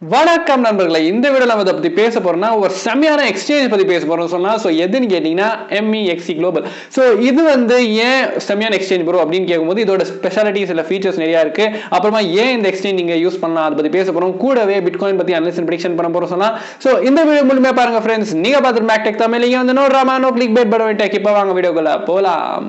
வணக்கம் நண்பர்களே, இந்த வீடியோல நம்ம பத்தி பேச போறோம்னா ஒரு செமையான எக்ஸ்சேஞ்ச் பத்தி பேச போறோம். சொன்னா சோ எதுன்னு கேட்டீங்கன்னா MEXC குளோபல். சோ இது ஏன் செமையான எக்ஸ்சேஞ்ச் ப்ரோ அப்படின்னு கேட்கும்போது இதோட ஸ்பெஷாலிட்டிஸ் இல்ல ஃபீச்சர்ஸ் நிறைய இருக்கு. அப்புறமா ஏன் இந்த எக்ஸ்சேஞ்ச் நீங்க யூஸ் பண்ணலாம் அதை பத்தி பேச போறோம். கூடவே பிட்காயின் பத்தி அனலைஸ் அண்ட் பிரெடிக்ஷன் பண்ண போறோம். சொன்னா சோ இந்த வீடியோ முழுமையா பாருங்க ஃப்ரெண்ட்ஸ். நீங்க பார்த்துட்டு mactechtamil நீங்க no drama no clickbait but tech. இப்போ வாங்க வீடியோக்குள்ள போலாம்.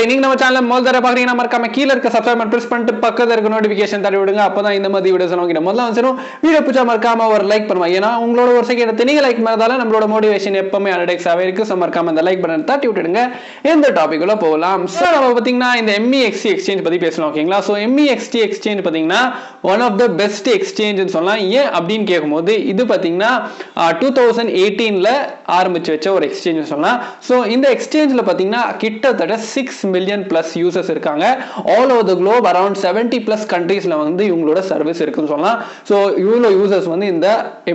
நீங்க நம்ம சேனல் முதல் தடவை பாக்குறீங்கன்னா மறக்காம கீழ இருக்க சப்ஸ்கிரைப் பட்டன் பிரஸ் பண்ணிட்டு பக்கத்துல இருக்க நோட்டிபிகேஷன் தட்டி விடுங்க. அப்பதான் இந்த மாதிரி வீடியோஸ் எல்லாம் உங்களுக்கு முதல்ல வந்துரும். வீடியோ பிடிச்சா மறக்காம ஒரு லைக் பண்ணுங்க. ஏன்னா உங்களோட ஒரு செகண்ட் நீங்க லைக் பண்ணதால நம்மளோட மோட்டிவேஷன் எப்பவுமே அனடெக்ஸாவே இருக்கு. சோ மறக்காம அந்த லைக் பட்டன் தட்டி விட்டுடுங்க. இந்த டாபிக் உள்ள போகலாம். சோ நம்ம பாத்தீங்கன்னா இந்த MEXC எக்ஸ்சேஞ்ச் பத்தி பேசலாம். ஓகேங்களா? சோ MEXC எக்ஸ்சேஞ்ச் பாத்தீங்கன்னா one of the best exchange சொல்லலாம். ஏன் அப்படின்னு கேட்கும்போது இது பாத்தீங்கன்னா 2018ல ஆரம்பிச்சு வச்ச ஒரு எக்ஸ்சேஞ்ச் சொல்லலாம். சோ இந்த எக்ஸ்சேஞ்ச்ல பாத்தீங்கன்னா கிட்டத்தட்ட 6 மில்லியன் பிளஸ் யூசர்ஸ் இருக்காங்க. All over the globe around 70 plus கண்ட்ரீஸ்ல இவங்களோட சர்வீஸ் இருக்குன்னு சொல்லலாம். சோ இவ்வளோ யூசர்ஸ் இந்த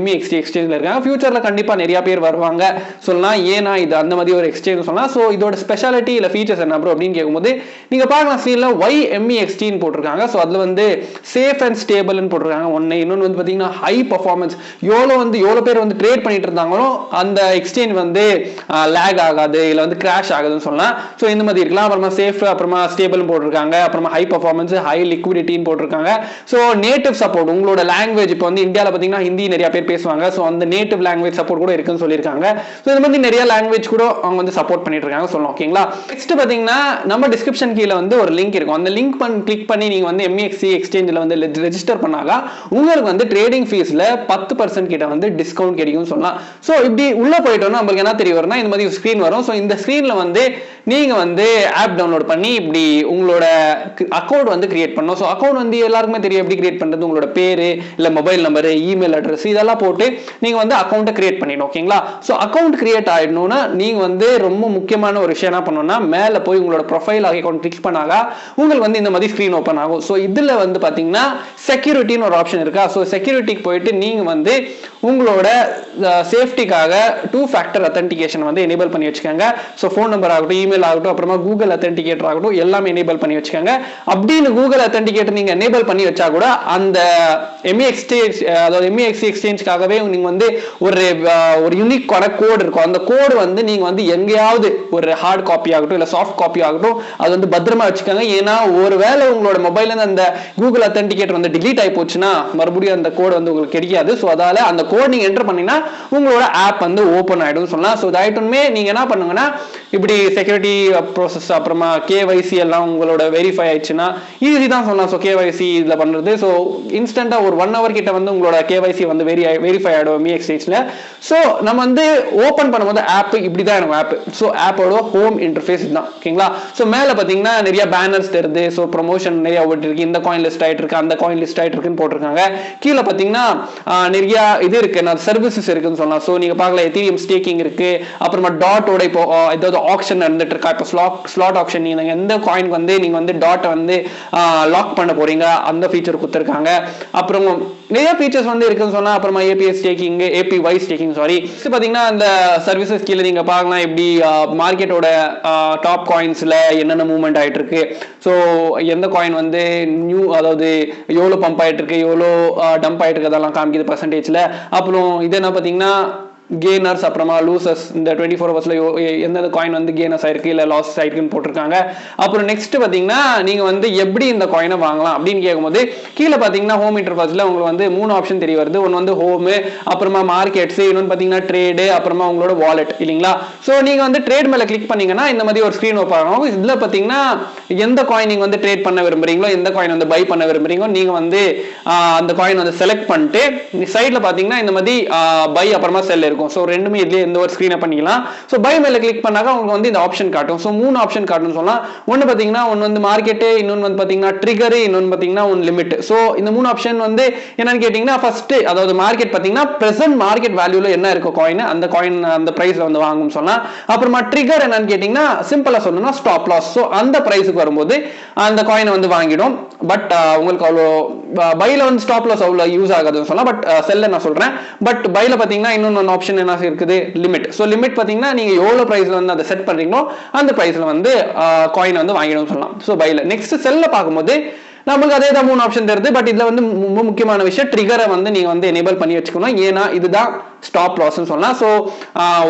MEXC எக்ஸ்சேஞ்ச்ல இருக்காங்க. ஃபியூச்சர்ல கண்டிப்பா நிறைய பேர் வருவாங்க சொல்லலாம். ஏன்னா இது அந்த மாதிரி ஒரு எக்ஸ்சேஞ்ச் சொல்லலாம். சோ இதோட ஸ்பெஷாலிட்டி இல்ல ஃபீச்சர்ஸ் என்ன ப்ரோ அப்படின்னு கேட்கும்போது நீங்க பார்க்கலாம் ஸ்க்ரீன்ல MEXC ன்னு போட்டிருக்காங்க. சோ அதுல சேஃப் அண்ட் ஸ்டேபிள்னு போட்டிருக்காங்க. இன்னொன்னு பாத்தீங்கன்னா ஹை பர்ஃபார்மன்ஸ். எவ்வளவு பேர் ட்ரேட் பண்ணிட்டு இருந்தாங்களோ அந்த எக்ஸ்சேஞ்ச் லேக் ஆகாது இல்ல கிராஷ் ஆகுதுன்னு சொல்லலாம். சோ இந்த மாதிரி இருக்கலாம். அப்புறமா சேஃப் அப்புறமா ஸ்டேபிள் போட்டிருக்காங்க. அப்புறமா ஹை பர்ஃபார்மன்ஸ் ஹை லிக்விடிட்டின்னு போட்டிருக்காங்க. சோ நேட்டிவ் சப்போர்ட் உங்களோட லாங்குவேஜ் இப்போ இந்தியால பாத்தீங்கன்னா ஹிந்தி நிறைய பேர் பேசுவாங்க. சோ அந்த நேட்டிவ் லாங்குவேஜ் சப்போர்ட் கூட இருக்குன்னு சொல்லியிருக்காங்க. சோ இந்த மாதிரி நிறைய லாங்குவேஜ் கூட அவங்க சப்போர்ட் பண்ணிட்டு இருக்காங்க சொல்லலாம். ஓகேங்களா? நெக்ஸ்ட் பாத்தீங்கன்னா நம்ம டிஸ்கிரிப்ஷன் கீழ ஒரு லிங்க் இருக்கும். அந்த லிங்க் கிளிக் பண்ணி நீங்க MEXC எக்ஸ்சேஞ்ச்ல ரெஜிஸ்டர் பண்ணாக உங்களுக்கு ட்ரேடிங் ஃபீஸ்ல 10% கிட்ட டிஸ்கவுண்ட் கிடைக்கும் சொல்லலாம். சோ இப்படி உள்ள போயிட்டோம்னா நமக்கு என்ன தெரிய வரும்னா இந்த மாதிரி ஸ்கிரீன் வரும். சோ இந்த ஸ்கிரீன்ல நீங்க ஆப் டவுன்லோட் பண்ணி இப்படி உங்களோட அக்கவுண்ட் கிரியேட் பண்ணணும். ஸோ அக்கவுண்ட் எல்லாருக்குமே தெரியும் எப்படி கிரியேட் பண்றது. உங்களோட பேரு இல்ல மொபைல் நம்பர் இமெயில் அட்ரஸ் இதெல்லாம் போட்டு நீங்க அக்கவுண்ட் கிரியேட் பண்ணிடணும். ஓகேங்களா? ஸோ அக்கவுண்ட் கிரியேட் ஆயிடணும்னா நீங்க ரொம்ப முக்கியமான ஒரு விஷயம் என்ன பண்ணணும்னா மேல போய் உங்களோட ப்ரொஃபைல் அக்கவுண்ட் கிளிக் பண்ணாக உங்களுக்கு இந்த மாதிரி ஸ்கிரீன் ஓப்பன் ஆகும். ஸோ இதுல பாத்தீங்கன்னா செக்யூரிட்டின்னு ஒரு ஆப்ஷன் இருக்கா. ஸோ செக்யூரிட்டிக்கு போயிட்டு நீங்க உங்களோட சேஃப்டிக்காக 2 ஃபேக்டர் அத்தன்டிகேஷன் எனேபிள் பண்ணி வச்சுக்கோங்க. ஸோ ஃபோன் நம்பர் ஆகட்டும் இமெயில் ஆகட்டும் அப்புறமா கூகுள் அத்தன்டிகேட்டர் ஆகட்டும் எல்லாமே எனேபிள் பண்ணி வச்சுக்கோங்க. அப்படின்னு கூகுள் அத்தன்டிகேட்டர் நீங்க எனேபிள் பண்ணி வச்சா கூட அந்த MEXC எக்ஸ்சேஞ்சுக்காகவே நீங்க ஒரு யூனிக்கான கோட் இருக்கும். அந்த கோடு நீங்க எங்கேயாவது ஒரு ஹார்ட் காப்பி ஆகட்டும் இல்ல சாஃப்ட் காப்பி ஆகட்டும் அது பத்திரமா வச்சுக்கோங்க. ஏன்னா ஒருவேளை உங்களோட மொபைல்ல இருந்து அந்த கூகுள் அத்தன்டிகேட்டர் டிலீட் ஆகி போச்சுன்னா மறுபடியும் அந்த கோடு உங்களுக்கு கிடைக்காது. ஸோ அதால அந்த கோட் நீங்க என்டர் பண்ணீங்கன்னா உங்களோட ஆப் ஓபன் ஆயிடும் சொல்லலாம். ஸோ இதாயிட்டுமே நீங்க என்ன பண்ணுங்கன்னா இப்படி செக்யூரிட்டி ப்ராசஸ் அப்புறமா KYC எல்லாம் உங்களோட வெரிஃபை ஆயிடுச்சுன்னா ஈஸி தான் சொல்லலாம். ஸோ KYC இதுல பண்றது ஸோ இன்ஸ்டன்டா ஒரு 1 hour கிட்ட உங்களோட KYC வெரிஃபை ஆயிடும் MEXCல. ஸோ நம்ம ஓபன் பண்ணும்போது ஆப் இப்படிதான் இருக்கும் ஆப். ஸோ ஆப்போட ஹோம் இன்டர்ஃபேஸ் இதுதான். ஓகேங்களா? ஸோ மேல பாத்தீங்கன்னா நிறைய பேனர்ஸ் தெரியுது. ஸோ ப்ரொமோஷன் நிறைய ஓட்டு இருக்கு. இந்த காயின் லிஸ்ட் ஆயிட்டு இருக்கு அந்த காயின் லிஸ்ட் ஆயிட்டு இருக்குன்னு போட்டிருக்காங்க. கீழே பாத்தீங்கன்னா நிறைய இது இருக்கு சர்வீசஸ் இருக்குன்னு சொல்லலாம். ஸோ நீங்க பார்க்கலாம் எத்தீரியம் ஸ்டேக்கிங் இருக்கு. அப்புறமா டாட்டோட இப்போ ஏதாவது ஆக்ஷன் நடந்துட்டு இருக்கா. இப்போ ஸ்லாட் ஆக்ஷன் நீங்க எந்த காயின் நீங்க டாட்டை லாக் பண்ண போறீங்க அந்த ஃபீச்சர் கொடுத்திருக்காங்க. அப்புறம் நிறைய ஃபீச்சர்ஸ் இருக்குன்னு சொன்னா அப்புறமா APY ஸ்டேக்கிங் சாரி பாத்தீங்கன்னா அந்த சர்வீசஸ் கீழே நீங்க பார்க்கலாம் எப்படி மார்க்கெட்டோட டாப் காயின்ஸ்ல என்னென்ன மூவ்மெண்ட் ஆயிட்டு இருக்கு. ஸோ எந்த காயின் நியூ அதாவது எவ்வளவு பம்ப் ஆயிட்டு இருக்கு எவ்வளோ டம்ப் ஆயிட்டு இருக்கு அதெல்லாம் காமிக்குது பர்சன்டேஜ்ல. அப்புறம் இது என்ன பாத்தீங்கன்னா கெய்னர்ஸ் அப்புறமா லூசர்ஸ் இந்த 24 ஹவர்ஸ்ல எந்தெந்த காயின் கெய்னர்ஸ் ஆயிருக்கு இல்ல லாஸ் ஆயிருக்குன்னு போட்டிருக்காங்க. அப்புறம் நெக்ஸ்ட் பாத்தீங்கன்னா நீங்க எப்படி இந்த காயினை வாங்கலாம் அப்படின்னு கேட்கும்போது கீழே பாத்தீங்கன்னா ஹோம் இன்டர்ஃபேஸ்ல உங்களுக்கு 3 ஆப்ஷன் தெரிய வருது. ஒன்னு ஹோம் அப்புறமா மார்க்கெட்ஸ் இன்னொன்னு பாத்தீங்கன்னா ட்ரேடு அப்புறமா உங்களோட வாலெட் இல்லைங்களா? சோ நீங்க ட்ரேட் மேல கிளிக் பண்ணீங்கன்னா இந்த மாதிரி ஒரு ஸ்கிரீன் ஓபன் ஆகும். இதுல பாத்தீங்கன்னா எந்த காயின் நீங்க ட்ரேட் பண்ண விரும்புறீங்களோ எந்த காயின் பை பண்ண விரும்புறீங்களோ நீங்க அந்த காயின் செலக்ட் பண்ணிட்டு சைட்ல பாத்தீங்கன்னா இந்த மாதிரி பை அப்புறமா செல் இருக்கும். சோ ரெண்டுமே இதுல எந்த ஒரு ஸ்கிரீனை பண்ணிக்கலாம். சோ பை மேல கிளிக் பண்ணாக உங்களுக்கு இந்த ஆப்ஷன் காட்டும். சோ 3 ஆப்ஷன் காட்டும் சொல்லலாம். ஒன்னு பாத்தீங்கன்னா ஒன்னு மார்க்கெட் இன்னொன்னு பாத்தீங்கன்னா ட்ரிகர் இன்னொன்னு பாத்தீங்கன்னா லிமிட். சோ இந்த 3 ஆப்ஷன் என்னன்னு கேட்டீங்கன்னா ஃபர்ஸ்ட் அதாவது மார்க்கெட் பாத்தீங்கன்னா பிரசன்ட் மார்க்கெட் வேல்யூல என்ன இருக்கு காயின் அந்த பிரைஸ்ல வாங்கும் சொல்லலாம். அப்புறமா ட்ரிகர் என்னன்னு கேட்டீங்கன்னா சிம்பிளா சொல்லணும்னா ஸ்டாப் லாஸ். சோ அந்த பிரைஸ்க்கு வரும்போது அந்த காயினை வாங்கிடும். பட் உங்களுக்கு அவ்வளோ பைல ஸ்டாப் லாஸ் அவ்வளோ யூஸ் ஆகாதுன்னு சொல்லலாம். பட் செல்ல நான் சொல்றேன். பட் பைல பாத்தீங்கன்னா இன்னொன்னு ஆப்ஷன் ஆப்ஷன் என்ன இருக்குது, லிமிட். ஸோ லிமிட் பார்த்தீங்கன்னா நீங்க எவ்வளவு பிரைஸ்ல வந்து அதை செட் பண்றீங்களோ அந்த பிரைஸ்ல வந்து காயின் வந்து வாங்கிடும் சொல்லலாம். ஸோ பைல. நெக்ஸ்ட் செல்ல பார்க்கும்போது நமக்கு அதே தான் 3 ஆப்ஷன் தருது. பட் இதுல வந்து முக்கியமான விஷயம் ட்ரிகரை வந்து நீங்க வந்து எனேபிள் பண்ணி வச்சுக்கணும். ஏன்னா இதுதான் ஸ்டாப் லாஸ் சொல்லலாம். ஸோ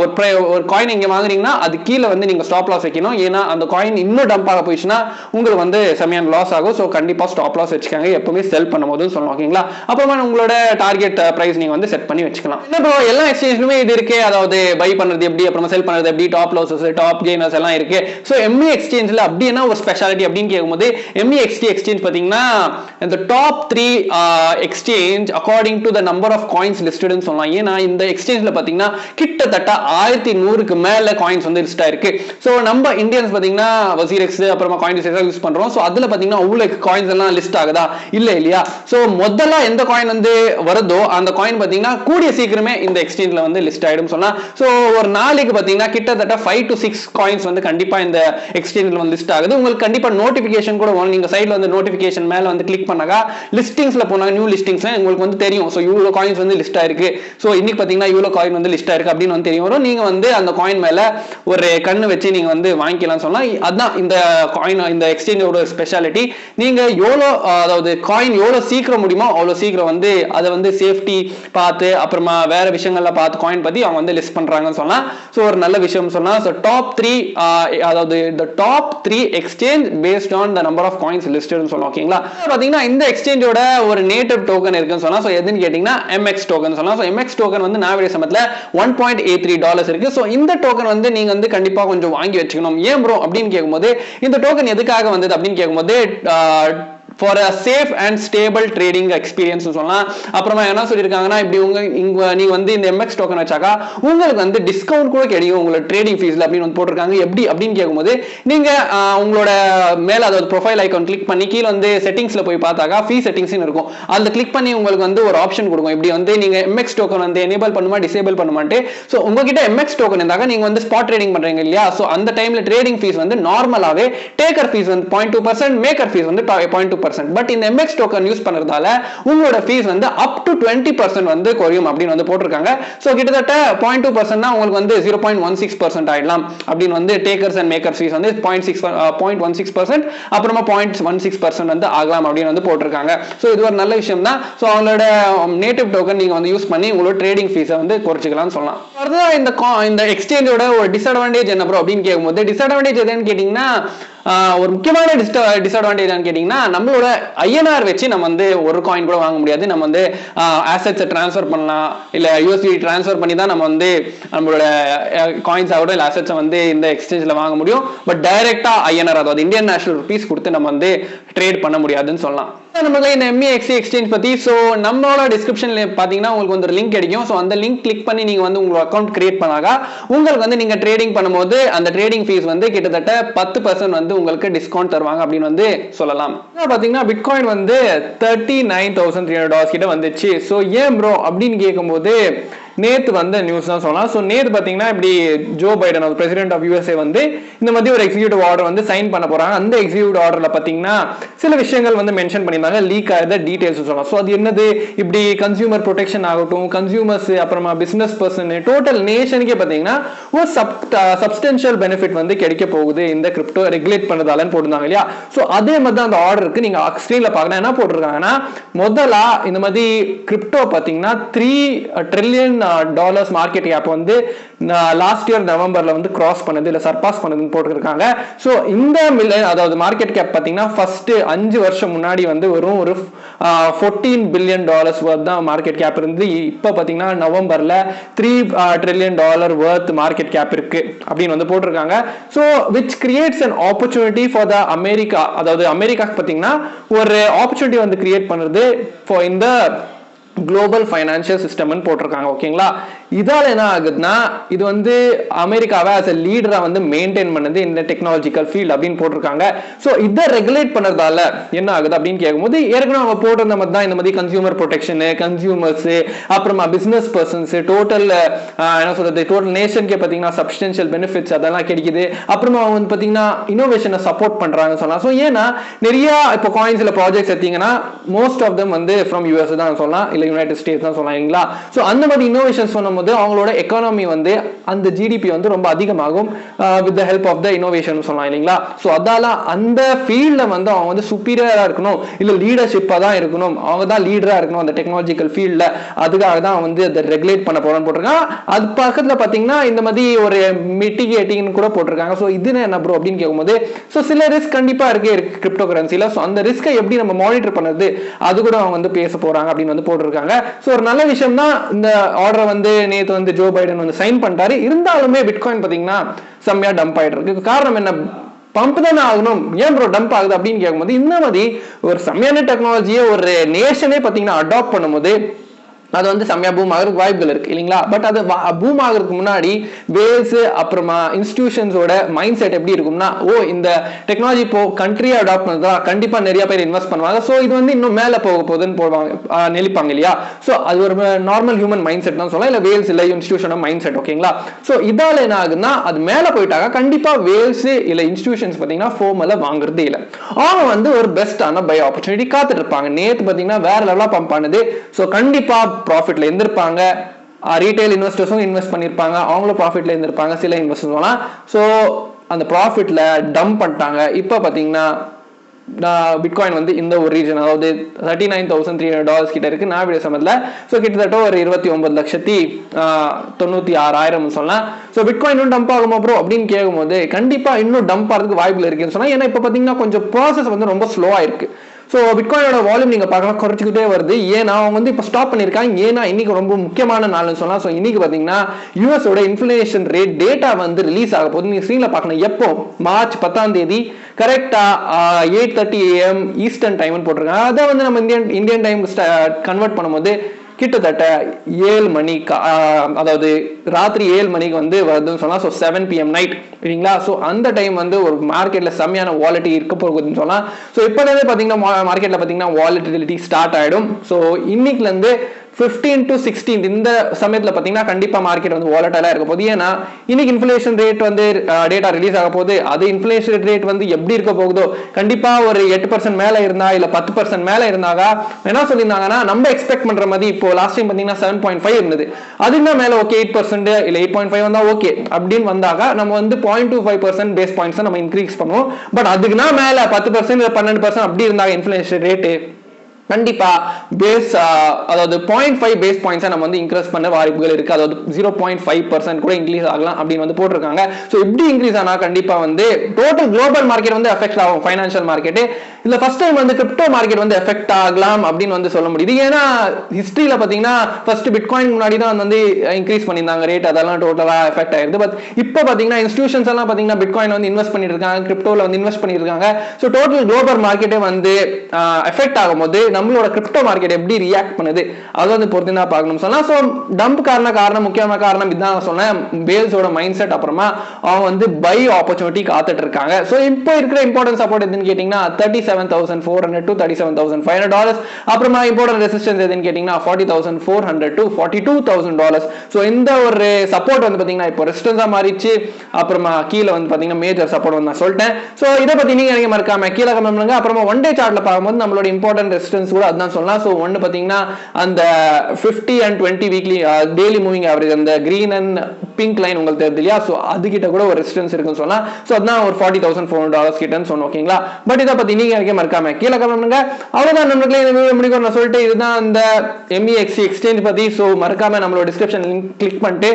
ஒரு காயின் இங்க வாங்குறீங்கன்னா அது கீழே வந்து நீங்க ஸ்டாப் லாஸ் வைக்கணும். ஏன்னா அந்த காயின் இன்னும் டம்ப் ஆக போயிடுச்சுன்னா உங்களுக்கு வந்து செமையான லாஸ் ஆகும். ஸோ கண்டிப்பா ஸ்டாப் லாஸ் வச்சுக்காங்க எப்பவுமே செல் பண்ணும்போது சொல்லலாம். ஓகேங்களா? அப்புறமா உங்களோட டார்கெட் பிரைஸ் நீங்க வந்து செட் பண்ணி வச்சுக்கலாம். என்ன எல்லா எக்ஸ்சேஞ்சுமே இது இருக்கு. அதாவது பை பண்றது எப்படி, அப்புறமா செல் பண்றது எப்படி, டாப் லாஸஸ் டாப் கெய்னர்ஸ் எல்லாம் இருக்கு. ஸோ எம்இ எக்ஸ்சேஞ்சில் அப்படி என்ன ஒரு ஸ்பெஷாலிட்டி அப்படின்னு கேட்கும்போது எம்இஎக்ஸ்டி எக்ஸ்சேஞ்ச் பார்த்தீங்கன்னா the top 3 exchange according to the number of coins listed ன்னு சொல்லலாம். ஏன்னா இந்த எக்ஸ்சேஞ்ச்ல பாத்தீங்கன்னா கிட்டத்தட்ட 1100க்கு மேல காயின்ஸ் வந்து லிஸ்ட் ஆயிருக்கு. சோ நம்ம இந்தியன்ஸ் பாத்தீங்கன்னா வசீரெக்ஸ் அப்புறமா காயின்ஸ் யூஸ் பண்றோம். சோ அதுல பாத்தீங்கன்னா அவ்வளவு காயின்ஸ் எல்லாம் லிஸ்ட் ஆகுதா இல்லையா? சோ முதல்ல எந்த காயின் வந்து வருதோ அந்த காயின் பாத்தீங்கன்னா கூடிய சீக்கிரமே இந்த எக்ஸ்சேஞ்ச்ல வந்து லிஸ்ட் ஆயிடும் சொல்லலாம். சோ ஒரு நாளைக்கு பாத்தீங்கன்னா கிட்டத்தட்ட 5 to 6 காயின்ஸ் வந்து கண்டிப்பா இந்த எக்ஸ்சேஞ்ச்ல வந்து லிஸ்ட் ஆகுது. உங்களுக்கு கண்டிப்பா நோட்டிபிகேஷன் கூட வரும். நீங்க சைடுல வந்து நோட்டிபிகேஷன் மேல வந்து கிளிக் பண்ணாக லிஸ்டிங்ஸ்ல போனாங்க, நியூ லிஸ்டிங்ஸ்ல உங்களுக்கு வந்து தெரியும். சோ இவ்வளவு காயின்ஸ் வந்து லிஸ்ட் ஆயிருக்கு. சோ இன்னைக்கு பாத்தீங்கன்னா இவ்வளவு காயின் வந்து லிஸ்ட் ஆயிருக்கு அப்படின்னு வந்து தெரியும் வரும். நீங்க வந்து அந்த காயின் மேல ஒரு கண்ணு வச்சு நீங்க வந்து வாங்கிக்கலாம் சொல்லலாம். அதான் இந்த காயின் இந்த எக்ஸ்சேஞ்சோட ஸ்பெஷாலிட்டி. நீங்க எவ்வளவு அதாவது காயின் எவ்வளவு சீக்கிரம் முடியுமோ அவ்வளவு சீக்கிரம் வந்து அதை வந்து சேஃப்டி பார்த்து அப்புறமா வேற விஷயங்கள்ல பார்த்து காயின் பத்தி அவங்க வந்து லிஸ்ட் பண்றாங்கன்னு சொல்லலாம். சோ ஒரு நல்ல விஷயம் சொல்லலாம். சோ டாப் 3 அதாவது the top 3 exchange based on the number of coins listed ன்னு சொல்லலாம். ஓகேங்களா? பாத்தீங்கன்னா இந்த எக்ஸ்சேஞ்சோட ஒரு நேட்டிவ் டோக்கன் இருக்குன்னு சொல்லலாம். சோ எதுன்னு கேட்டீங்கன்னா MX டோக்கன் சொல்லலாம். சோ MX டோக்கன் வந்து நாவடைய சமயத்துல $1.83 இருக்கு. சோ இந்த டோக்கன் வந்து நீங்க வந்து கண்டிப்பா கொஞ்சம் வாங்கி வச்சுக்கணும். ஏன் ப்ரோ அப்படின்னு கேட்கும்போது இந்த டோக்கன் எதுக்காக வந்தது அப்படின்னு கேட்கும்போது for a safe and stable trading experience சொல்லலாம். அப்புறமா என்ன சொல்லிருக்காங்கன்னா இப்படி நீங்க வந்து இந்த MX டோக்கன் வச்சாக்கா உங்களுக்கு வந்து டிஸ்கவுண்ட் கூட கிடைக்கும் உங்களோட ட்ரேடிங் ஃபீஸ்ல அப்படின்னு வந்து போட்டிருக்காங்க. எப்படி அப்படின்னு கேட்கும்போது நீங்க உங்களோட மேல அதாவது ப்ரொஃபைல் ஐகான் கிளிக் பண்ணி கீழே வந்து செட்டிங்ஸ்ல போய் பார்த்தாக்கா ஃபீ செட்டிங்ஸ் இருக்கும். அதுல கிளிக் பண்ணி உங்களுக்கு வந்து ஒரு ஆப்ஷன் கொடுக்கும். இப்படி வந்து நீங்க MX டோக்கன் வந்து எனேபிள் பண்ணுமா டிசேபிள் பண்ணுமாட்டு. சோ உங்ககிட்ட MX டோக்கன் இருந்தாக்க நீங்க வந்து ஸ்பாட் ட்ரேடிங் பண்றீங்க இல்லையா? சோ அந்த டைம்ல ட்ரேடிங் ஃபீஸ் வந்து நார்மலாவே டேக்கர் ஃபீஸ் வந்து 0.2%, மேக்கர் ஃபீஸ் வந்து 0.2%. பட் இந்த MX டோக்கன் யூஸ் பண்றதால உங்களோட ஃபீஸ் வந்து அப் டு 20% வந்து குறையும் அப்படின்னு வந்து போட்டிருக்காங்க. சோ கிட்டத்தட்ட 0.2% னா உங்களுக்கு வந்து 0.16% ஆயிடலாம் அப்படின்னு வந்து டேக்கர்ஸ் அண்ட் மேக்கர்ஸ் ஃபீஸ் வந்து 0.16% அப்புறமா 0.16% வந்து ஆகலாம் அப்படின்னு வந்து போட்டிருக்காங்க. சோ இது ஒரு நல்ல விஷயம் தான். சோ அவங்களோட நேட்டிவ் டோக்கன் நீங்க வந்து யூஸ் பண்ணி உங்களோட ட்ரேடிங் ஃபீஸை வந்து குறைச்சிக்கலாம்னு சொல்லலாம். இந்த எக்ஸ்சேஞ்சோட ஒரு டிஸ்அட்வான்டேஜ் என்ன ப்ரோ அப்படின்னு கேட்கும்போது டிஸ்அட்வான்டேஜ் எதுன்னு கேட்டீங்கன்னா ஒரு முக்கியமான டிஸ்அட்வான்டேஜ் கேட்டீங்கன்னா நம்மளோட INR வச்சு நம்ம வந்து ஒரு காயின் கூட வாங்க முடியாது. நம்ம வந்து அசெட்ஸ் ட்ரான்ஸ்ஃபர் பண்ணலாம் இல்ல USD ட்ரான்ஸ்ஃபர் பண்ணி தான் நம்ம வந்து நம்மளோட காயின்ஸ் ஆகட்டும் இல்ல அசெட்ஸ் வந்து இந்த எக்ஸ்சேஞ்ச்ல வாங்க முடியும். பட் டைரக்டா INR அதாவது இந்தியன் நேஷனல் ரூபீஸ் கொடுத்து நம்ம வந்து ட்ரேட் பண்ண முடியாதுன்னு சொல்லலாம். நமக்கு இந்த MEXC எக்ஸ்சேஞ்ச் பத்தி சோ நம்மளோட டிஸ்கிரிப்ஷன்ல பாத்தீங்கன்னா உங்களுக்கு வந்து ஒரு லிங்க் கிடைக்கும். சோ அந்த லிங்க் கிளிக் பண்ணி நீங்க வந்து உங்க அக்கவுண்ட் கிரியேட் பண்ணாக உங்களுக்கு வந்து நீங்க ட்ரேடிங் பண்ணும்போது அந்த ட்ரேடிங் ஃபீஸ் வந்து கிட்டத்தட்ட 10% வந்து உங்களுக்கு டிஸ்கவுண்ட் தருவாங்க அப்படின்னு வந்து சொல்லலாம். பாத்தீங்கன்னா பிட்காயின் வந்து $39,300 கிட்ட வந்துச்சு. சோ ஏன் ப்ரோ அப்படின்னு கேட்கும்போது நேத்து வந்த நியூஸ் தான் சொல்லலாம். சோ நேத்து பாத்தீங்கன்னா இப்படி Joe Biden president of USA வந்து இந்த மாதிரி ஒரு எக்ஸிக்யூட்டிவ் ஆர்டர் வந்து சைன் பண்ண போறாங்க. அந்த எக்ஸிக்யூட்டிவ் ஆர்டர்ல பாத்தீங்கன்னா சில விஷயங்கள் வந்து மென்ஷன் பண்ணியிருந்தாங்க. லீக் ஆகிற டீடைல்ஸ் சொல்லலாம். சோ அது என்னது இப்படி கன்சியூமர் ப்ரொடெக்ஷன் ஆகட்டும் கன்சியூமர்ஸ் அப்புறமா பிசினஸ் பர்சன் டோட்டல் நேஷனுக்கே பாத்தீங்கன்னா ஒரு சப்ஸ்டன்ஷியல் பெனிஃபிட் வந்து கிடைக்க போகுது இந்த கிரிப்டோ ரெகுலேட் பண்ணதாலன்னு போட்டிருந்தாங்க இல்லையா? சோ அதே மாதிரி தான் அந்த ஆர்டருக்கு நீங்க ஸ்கிரீன்ல பார்க்கலாம். என்ன போட்டிருக்காங்கன்னா முதல்ல இந்த மாதிரி கிரிப்டோ பாத்தீங்கன்னா $3 trillion மார்க்கெட் கேப் வந்து லாஸ்ட் இயர் நவம்பர்ல வந்து கிராஸ் பண்ணது இல்ல சர்பாஸ் பண்ணதுன்னு போட்டுருக்காங்க. சோ இந்த அதாவது மார்க்கெட் கேப் பாத்தீங்கன்னா ஃபர்ஸ்ட் 5 வருஷம் முன்னாடி வந்து வெறும் ஒரு $14 billion வர்த் தான் மார்க்கெட் கேப் இருந்து இப்ப பாத்தீங்கன்னா நவம்பர்ல $3 trillion வர்த் மார்க்கெட் கேப் இருக்கு அப்படின்னு வந்து போட்டிருக்காங்க. So which creates an opportunity for the America அதாவது அமெரிக்காக்கு பாத்தீங்கன்னா ஒரு ஆப்பர்ச்சுனிட்டி வந்து கிரியேட் பண்றது for in the global financial system ன்னு போட்டிருக்காங்க. ஓகேங்களா? இதால என்ன ஆகுதுன்னா இது வந்து அமெரிக்காவை as a லீடரா வந்து மெயின்டைன் பண்ணது இந்த டெக்னாலஜிக்கல் ஃபீல்ட் அப்படின்னு போட்டிருக்காங்க. சோ இதை ரெகுலேட் பண்ணறதால என்ன ஆகுது அப்படின்னு கேட்கும்போது ஏற்கனவே அவங்க போட்டிருந்த மாதிரி தான் இந்த மாதிரி கன்சியூமர் ப்ரொடெக்ஷன் கன்சியூமர்ஸ் அப்புறமா பிசினஸ் பர்சன்ஸ் டோட்டல் என்ன சொல்றது டோட்டல் நேஷனுக்கே பாத்தீங்கன்னா சப்ஸ்டன்ஷியல் பெனிஃபிட்ஸ் அதெல்லாம் கிடைக்குது. அப்புறமா அவங்க வந்து பாத்தீங்கன்னா இனோவேஷனை சப்போர்ட் பண்றாங்கன்னு சொல்லலாம். சோ ஏன்னா நிறைய இப்போ காயின்ஸ்ல ப்ராஜெக்ட்ஸ் எடுத்தீங்கன்னா மோஸ்ட் ஆஃப் தம் வந்து ஃப்ரம் US தான் சொல்லலாம் இல்ல யுனைடெட் ஸ்டேட்ஸ் தான் சொல்லலாம். சோ அந்த மாதிரி இனோவேஷன்ஸ் பண்ணும்போது பண்ணும்போது அவங்களோட எக்கானமி வந்து அந்த ஜிடிபி வந்து ரொம்ப அதிகமாகும் with the help of the innovation சொல்லலாம் இல்லைங்களா. ஸோ அதால அந்த ஃபீல்ட்ல வந்து அவங்க வந்து சுப்பீரியரா இருக்கணும், இல்ல லீடர்ஷிப்பா தான் இருக்கணும், அவங்க தான் லீடரா இருக்கணும் அந்த டெக்னாலஜிக்கல் ஃபீல்ட்ல, அதுக்காக தான் வந்து அதை ரெகுலேட் பண்ண போறோம்னு போட்டிருக்காங்க. அது பக்கத்துல பாத்தீங்கன்னா இந்த மாதிரி ஒரு மிட்டிகேட்டிங் கூட போட்டிருக்காங்க. ஸோ இது என்ன ப்ரோ அப்படின்னு கேட்கும்போது, ஸோ சில ரிஸ்க் கண்டிப்பா இருக்கு கிரிப்டோ கரன்சில. ஸோ அந்த ரிஸ்கை எப்படி நம்ம மானிட்டர் பண்ணுறது அது கூட அவங்க வந்து பேச போறாங்க அப்படின்னு வந்து போட்டிருக்காங்க. ஸோ ஒரு நல்ல விஷயம் தான். இந்த ஆர்டர் வந்து நேற்று வந்து ஜோ பைடன் வந்து சைன் பண்ணிட்டாரு. இருந்தாலுமே பிட்காயின் பாத்தீங்கன்னா செம்மையா டம்ப் ஆயிட்டு இருக்கு. காரணம் என்ன, பம்ப் தானே ஆகணும், ஏன் ப்ரோ டம்ப் ஆகுது அப்படின்னு கேட்கும்போது, இந்த மாதிரி ஒரு செம்மையான டெக்னாலஜியை ஒரு நேஷனே பாத்தீங்கன்னா அடாப்ட் பண்ணும்போது அது வந்து செம்மையா பூம் ஆகிறதுக்கு வாய்ப்புகள் இருக்கு இல்லைங்களா. பட் அது பூம் ஆகிறதுக்கு முன்னாடி வேல்ஸ் அப்புறமா இன்ஸ்டிடியூஷன்ஸோட மைண்ட் செட் எப்படி இருக்கும்னா, ஓ இந்த டெக்னாலஜி இப்போ கண்ட்ரியை அடாப்ட் பண்ணதா கண்டிப்பா நிறைய பேர் இன்வெஸ்ட் பண்ணுவாங்க, ஸோ இது வந்து இன்னும் மேலே போக போகுதுன்னு போடுவாங்க நெளிப்பாங்க இல்லையா. ஸோ அது ஒரு நார்மல் ஹியூமன் மைண்ட் செட் தான் சொல்லலாம், இல்லை வேல்ஸ் இல்லை இன்ஸ்டிடியூஷனோட மைண்ட் செட் ஓகேங்களா. ஸோ இதால என்ன ஆகுதுன்னா, அது மேலே போயிட்டாங்க கண்டிப்பா வேல்ஸ் இல்லை இன்ஸ்டிடியூஷன்ஸ் பார்த்தீங்கன்னா ஃபோர்மல வாங்குறதே இல்லை. அவங்க வந்து ஒரு பெஸ்டான பை ஆப்பர்ச்சுனிட்டி காத்துட்டு இருப்பாங்க. நேற்று பார்த்தீங்கன்னா வேற லெவலா பம்ப் ஆனது. ஸோ கண்டிப்பா ப்ராஃபிட்ல இருந்திருப்பாங்க. ரீட்டைல் இன்வெஸ்டர்ஸும் இன்வெஸ்ட் பண்ணிருப்பாங்க, அவங்களும் ப்ராஃபிட்ல இருந்திருப்பாங்க சில இன்வெஸ்டர்ஸ்லாம். ஸோ அந்த ப்ராஃபிட்ல டம்ப் பண்ணிட்டாங்க. இப்போ பார்த்தீங்கன்னா பிட்காயின் வந்து இந்த ஒரு ரீஜன், அதாவது $39,300 கிட்ட இருக்கு நான் வீடியோ சமயத்தில். ஸோ கிட்டத்தட்ட ஒரு 29,96,000 சொல்லலாம். ஸோ பிட்காயின் இன்னும் டம்ப் ஆகுமா ப்ரோ அப்படின்னு கேட்கும்போது, கண்டிப்பா இன்னும் டம்ப் ஆகிறதுக்கு வாய்ப்புகள் இருக்குன்னு சொன்னா. ஏன்னா இப்போ பார்த்தீங்கன்னா கொஞ்சம் ப்ராசஸ் வந்து ரொம்ப ஸ்லோவா இருக்கு. ஸோ பிட்காயினோட வால்யூம் நீங்க பார்க்கலாம் குறைச்சிக்கிட்டே வருது. ஏன்னா அவங்க வந்து இப்போ ஸ்டாப் பண்ணியிருக்காங்க. ஏன்னா இன்னைக்கு ரொம்ப முக்கியமான நாள்னு சொல்லலாம். ஸோ இன்னைக்கு பார்த்தீங்கன்னா யூஎஸோட இன்ஃப்ளேஷன் ரேட் டேட்டா வந்து ரிலீஸ் ஆக போகுது. நீங்க ஸ்க்ரீன்ல பார்க்கணும். எப்போ மார்ச் 10 கரெக்டா 8:30 AM ஈஸ்டர்ன் டைம்னு போட்டிருக்காங்க. அதை வந்து நம்ம இந்தியன் டைம் கன்வெர்ட் பண்ணும்போது கிட்டத்தட்ட 7 மணி, அதாவது ராத்திரி 7 மணிக்கு வந்து வருதுன்னு சொல்லலாம். ஸோ 7 PM நைட் இல்லைங்களா. ஸோ அந்த டைம் வந்து ஒரு மார்க்கெட்ல செம்மையான வாலட்டி இருக்க போகுதுன்னு சொல்லலாம். ஸோ இப்போதான் பார்த்தீங்கன்னா மார்க்கெட்ல பார்த்தீங்கன்னா வாலட்டிலிட்டி ஸ்டார்ட் ஆயிடும். ஸோ இன்னைக்குல இருந்து 15 to 16 இந்த சமயத்துல பாத்தீங்கன்னா கண்டிப்பா மார்க்கெட் வந்து வாலடைலா இருக்க போகுது. ஏன்னா இன்னைக்கு இன்ஃப்ளேஷன் ரேட் வந்து டேட்டா ரிலீஸ் ஆக போகுது. அது இன்ஃப்ளேஷன் ரேட் வந்து எப்படி இருக்க போகுதோ, கண்டிப்பா ஒரு 8% மேல இருந்தா இல்ல 10% மேல இருந்தாக என்ன சொல்லியிருந்தாங்கன்னா, நம்ம எக்ஸ்பெக்ட் பண்ற மாதிரி இப்போ லாஸ்ட் டைம் பாத்தீங்கன்னா 7.5 இருந்தது, அதுக்கு மேல ஓகே 8% இல்ல 8.5 வந்தா ஓகே அப்படின்னு வந்தாக நம்ம வந்து 0.25% பேஸ் பாயிண்ட்ஸ் நம்ம இன்க்ரீஸ் பண்ணுவோம். பட் அதுக்குன்னா மேல 10% இல்ல 12% அப்படி இருந்தாங்க இன்ஃப்ளேஷன் ரேட்டு, கண்டிப்பா பேஸ் அதாவது 0.5 பேஸ் பாயிண்ட்ஸ் நம்ம வந்து இன்க்ரீஸ் பண்ண வாய்ப்புகள் இருக்கு. அதாவது 0.5% கூட இன்க்ரீஸ் ஆகலாம் அப்படின்னு வந்து போட்டிருக்காங்க. ஸோ இப்படி இன்க்ரீஸ் ஆனா கண்டிப்பா வந்து டோட்டல் குளோபல் மார்க்கெட் வந்து எஃபெக்ட் ஆகும், ஃபைனான்சியல் மார்க்கெட். இல்ல ஃபர்ஸ்ட் டைம் வந்து கிரிப்டோ மார்க்கெட் வந்து எஃபெக்ட் ஆகலாம் அப்படின்னு வந்து சொல்ல முடியுது. ஏன்னா ஹிஸ்டரியில பாத்தீங்கன்னா ஃபர்ஸ்ட் பிட்காயின் முன்னாடி தான் வந்து இன்க்ரீஸ் பண்ணியிருந்தாங்க ரேட், அதெல்லாம் டோட்டலா எஃபெக்ட் ஆயிருது. பட் இப்போ பாத்தீங்கன்னா இன்ஸ்டிடியூஷன்ஸ் எல்லாம் பாத்தீங்கன்னா பிட்காயின் வந்து இன்வெஸ்ட் பண்ணிட்டு இருக்காங்க, கிரிப்டோல வந்து இன்வெஸ்ட் பண்ணிருக்காங்க. ஸோ டோட்டல் குளோபல் மார்க்கெட்டே வந்து எஃபெக்ட் ஆகும்போது நம்மளோட கிரிப்டோ மார்க்கெட் எப்படி ரியாக்ட் பண்ணுது அது வந்து பொறுத்து தான் பார்க்கணும் சொல்லலாம். ஸோ டம்ப் காரணம் முக்கியமான காரணம் இதுதான் சொன்னேன், வேல்ஸோட மைண்ட் செட். அப்புறமா அவங்க வந்து பை ஆப்பர்ச்சுனிட்டி காத்துட்டு இருக்காங்க. ஸோ இப்போ இருக்கிற இம்பார்ட்டன்ட் சப்போர்ட் எதுன்னு கேட்டீங்கன்னா $37,400 to $37,500. அப்புறமா இம்பார்ட்டன்ட் ரெசிஸ்டன்ஸ் எதுன்னு கேட்டீங்கன்னா $40,400 to $42,000. ஸோ இந்த ஒரு சப்போர்ட் வந்து பாத்தீங்கன்னா இப்போ ரெசிஸ்டன்ஸா மாறிச்சு. அப்புறமா கீழே வந்து பாத்தீங்கன்னா மேஜர் சப்போர்ட் வந்து நான் சொல்லிட்டேன். ஸோ இதை பத்தி நீங்க எனக்கு மறக்காம கீழே கமெண்ட் பண்ணுங்க. அப்புறமா ஒன் டே சார்ட்ல பார்க்கும்போது நம்மளோட இம்பார்ட்டன்ட் ரெசிஸ்டன்ஸ் கூட அதான் சொல்லலாம். ஸோ ஒன்று பார்த்தீங்கன்னா அந்த 50 and 20 weekly daily moving average, அந்த கிரீன் அண்ட் பிங்க் லைன் உங்களுக்கு தெரியுது இல்லையா. ஸோ அது கிட்ட கூட ஒரு ரெசிஸ்டன்ஸ் இருக்குன்னு சொல்லலாம். ஸோ அதான் ஒரு $40,400 கிட்டன்னு சொன்னோம் ஓகேங்களா. பட் இதை பத்தி நீங்க எனக்கு மறக்காம கீழே கமெண்ட் பண்ணுங்க. அவ்வளவுதான் நம்மளுக்கு இந்த வீடியோ முடிக்கும் நான் சொல்லிட்டு, இதுதான் அந்த MEXC எக்ஸ்சேஞ்ச் பத்தி. ஸோ மறக்காம நம்மளோட டிஸ்கிரிப்ஷன் லிங்க் கிளிக் பண்ணிட்டு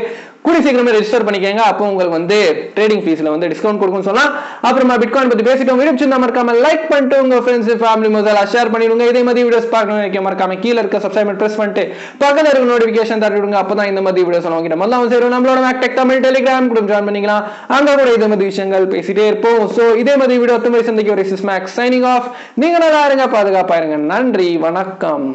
கூடி சீக்கிரமே ரெஜிஸ்டர் பண்ணிக்கங்க. அப்போ உங்களுக்கு வந்து ட்ரேடிங் ஃபீஸ்ல வந்து டிஸ்கவுண்ட் கொடுக்கும்னு சொல்லலாம். அப்புறமா பிட்காயின் பத்தி பேசிட்டோம். வீடியோ சின்ன மறக்காம லைக் பண்ணிட்டு உங்க ஃப்ரெண்ட்ஸ் ஃபேமிலி முதல்ல ஷேர் பண்ணிடுங்க. இதே மாதிரி வீடியோஸ் பார்க்கணும் மறக்காம கீழே இருக்க சப்ஸ்கிரைப் பிரஸ் பண்ணிட்டு பக்கத்துல இருக்க நோட்டிபிகேஷன் தட்டி விடுங்க. அப்பதான் இந்த மாதிரி வீடியோஸ் உங்ககிட்ட முதல்ல சேரும். நம்மளோட மேக்டெக்டமில் டெலிகிராம் கூட ஜாயின் பண்ணிக்கலாம். அங்க கூட இதே மாதிரி விஷயங்கள் பேசிட்டே இருப்போம். ஸோ இதே மாதிரி வீடியோ திரும்ப சந்திக்க ஒரு மேக்ஸ் சைனிங் ஆஃப். நீங்க நல்லா இருங்க, பாதுகாப்பா இருங்க. நன்றி, வணக்கம்.